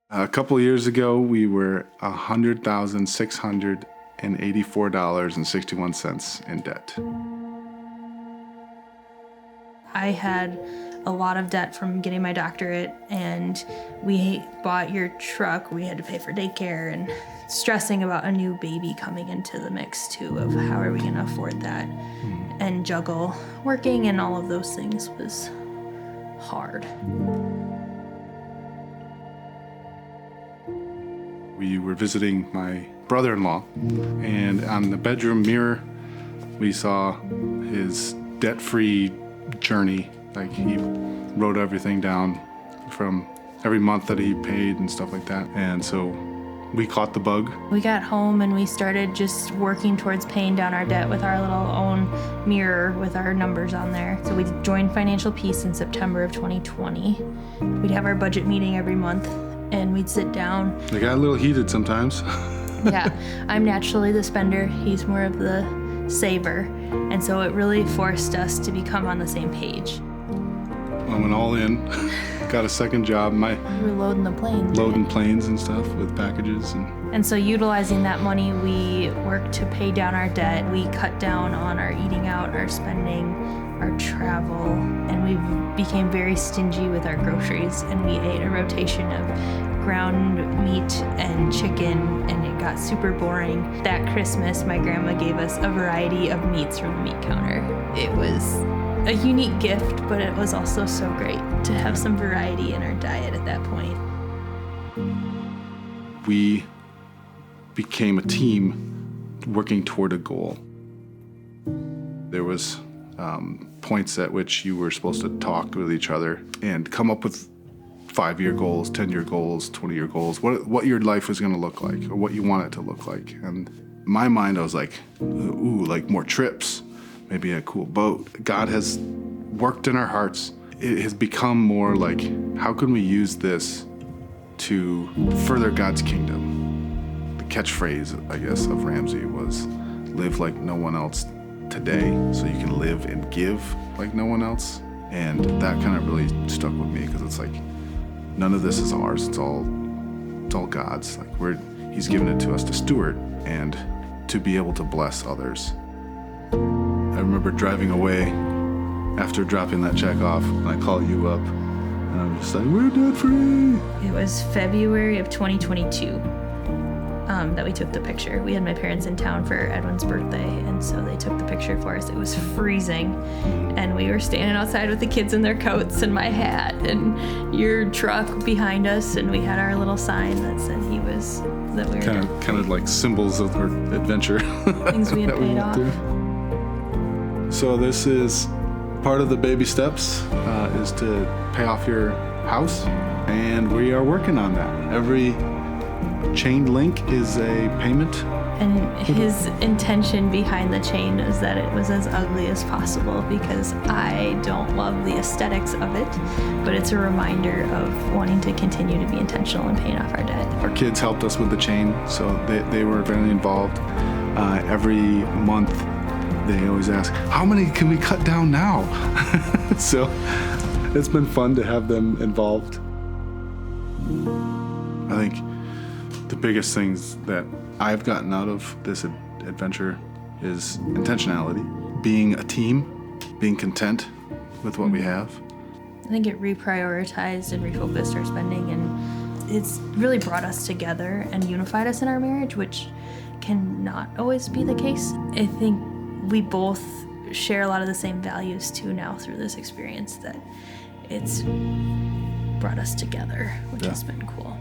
A couple of years ago, we were $100,684.61 in debt. I had a lot of debt from getting my doctorate, and we bought your truck. We had to pay for daycare and stressing about a new baby coming into the mix too, of how are we gonna afford that and juggle working and all of those things was hard. We were visiting my brother-in-law, and on the bedroom mirror, we saw his debt-free journey. Like, he wrote everything down from every month that he paid and stuff like that. And so we caught the bug. We got home and we started just working towards paying down our debt with our little own mirror with our numbers on there. So we joined Financial Peace in September of 2020. We'd have our budget meeting every month and we'd sit down. They got a little heated sometimes. Yeah, I'm naturally the spender. He's more of the saver. And so it really forced us to become on the same page. I went all in, got a second job. We were loading the planes. Loading planes and stuff with packages. And so utilizing that money, we worked to pay down our debt. We cut down on our eating out, our spending, our travel, and we became very stingy with our groceries. And we ate a rotation of ground meat and chicken, and it got super boring. That Christmas, my grandma gave us a variety of meats from the meat counter. It was a unique gift, but it was also so great to have some variety in our diet at that point. We became a team working toward a goal. There was points at which you were supposed to talk with each other and come up with 5-year goals, 10-year goals, 20-year goals, what your life was going to look like or what you want it to look like. And in my mind, I was like, ooh, like more trips, maybe a cool boat. God has worked in our hearts. It has become more like, how can we use this to further God's kingdom? The catchphrase, I guess, of Ramsey was, live like no one else today so you can live and give like no one else. And that kind of really stuck with me because it's like, none of this is ours. It's all God's. Like, He's given it to us to steward and to be able to bless others. I remember driving away after dropping that check off, and I called you up, and I'm just like, we're debt free. It was February of 2022 that we took the picture. We had my parents in town for Edwin's birthday, and so they took the picture for us. It was freezing, and we were standing outside with the kids in their coats and my hat and your truck behind us, and we had our little sign that said that we were kind of like symbols of our adventure. Things we had paid off. So this is part of the baby steps is to pay off your house, and we are working on that. Every chain link is a payment. And his intention behind the chain is that it was as ugly as possible because I don't love the aesthetics of it, but it's a reminder of wanting to continue to be intentional in paying off our debt. Our kids helped us with the chain, so they were very involved. Every month they always ask, how many can we cut down now? So it's been fun to have them involved. I think the biggest things that I've gotten out of this adventure is intentionality, being a team, being content with what we have. I think it reprioritized and refocused our spending, and it's really brought us together and unified us in our marriage, which can not always be the case. I think we both share a lot of the same values too now through this experience, that it's brought us together, which has been cool.